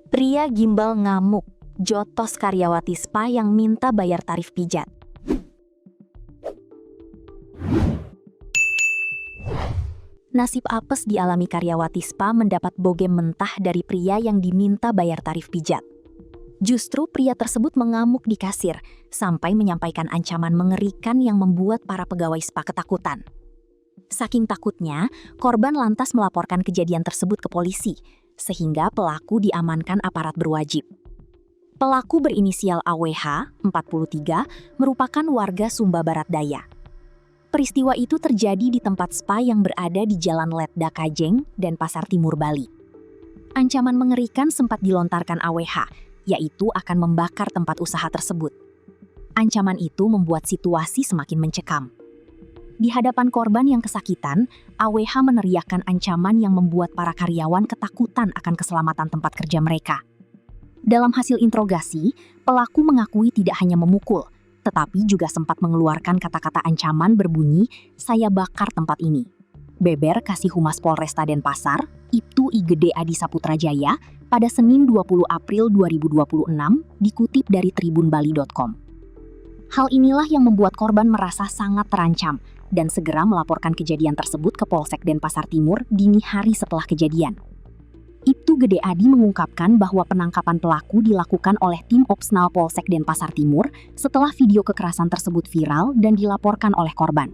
Pria gimbal ngamuk, jotos karyawati spa yang minta bayar tarif pijat. Nasib apes dialami karyawati spa mendapat bogem mentah dari pria yang diminta bayar tarif pijat. Justru pria tersebut mengamuk di kasir, sampai menyampaikan ancaman mengerikan yang membuat para pegawai spa ketakutan. Saking takutnya, korban lantas melaporkan kejadian tersebut ke polisi, sehingga pelaku diamankan aparat berwajib. Pelaku berinisial AWH, 43, merupakan warga Sumba Barat Daya. Peristiwa itu terjadi di tempat spa yang berada di Jalan Letda Kajeng dan Pasar Timur Bali. Ancaman mengerikan sempat dilontarkan AWH, yaitu akan membakar tempat usaha tersebut. Ancaman itu membuat situasi semakin mencekam. Di hadapan korban yang kesakitan, AWH meneriakkan ancaman yang membuat para karyawan ketakutan akan keselamatan tempat kerja mereka. Dalam hasil interogasi, pelaku mengakui tidak hanya memukul, tetapi juga sempat mengeluarkan kata-kata ancaman berbunyi, "Saya bakar tempat ini." Beber Kasih Humas Polresta Denpasar, Ibtu I Gede Adi Saputrajaya, pada Senin 20 April 2026, dikutip dari tribunbali.com. Hal inilah yang membuat korban merasa sangat terancam dan segera melaporkan kejadian tersebut ke Polsek Denpasar Timur dini hari setelah kejadian. Ibtu Gede Adi mengungkapkan bahwa penangkapan pelaku dilakukan oleh tim Opsnal Polsek Denpasar Timur setelah video kekerasan tersebut viral dan dilaporkan oleh korban.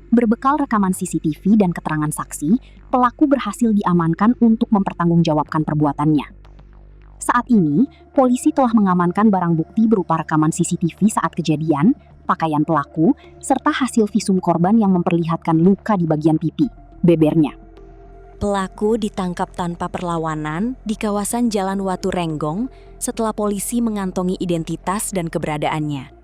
Berbekal rekaman CCTV dan keterangan saksi, pelaku berhasil diamankan untuk mempertanggungjawabkan perbuatannya. Saat ini, polisi telah mengamankan barang bukti berupa rekaman CCTV saat kejadian, pakaian pelaku, serta hasil visum korban yang memperlihatkan luka di bagian pipi, bebernya. Pelaku ditangkap tanpa perlawanan di kawasan Jalan Watu Renggong setelah polisi mengantongi identitas dan keberadaannya.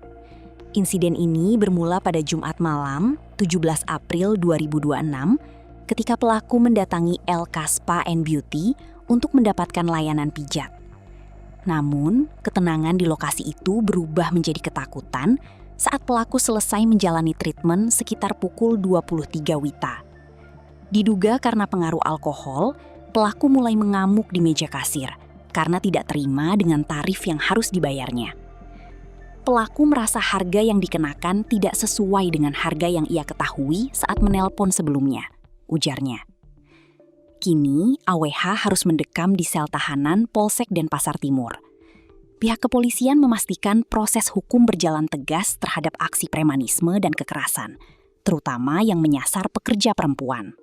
Insiden ini bermula pada Jumat malam, 17 April 2026, ketika pelaku mendatangi LK Spa and Beauty untuk mendapatkan layanan pijat. Namun, ketenangan di lokasi itu berubah menjadi ketakutan saat pelaku selesai menjalani treatment sekitar pukul 23 WITA. Diduga karena pengaruh alkohol, pelaku mulai mengamuk di meja kasir karena tidak terima dengan tarif yang harus dibayarnya. Pelaku merasa harga yang dikenakan tidak sesuai dengan harga yang ia ketahui saat menelpon sebelumnya, ujarnya. Kini, AWH harus mendekam di sel tahanan Polsek Denpasar Timur. Pihak kepolisian memastikan proses hukum berjalan tegas terhadap aksi premanisme dan kekerasan, terutama yang menyasar pekerja perempuan.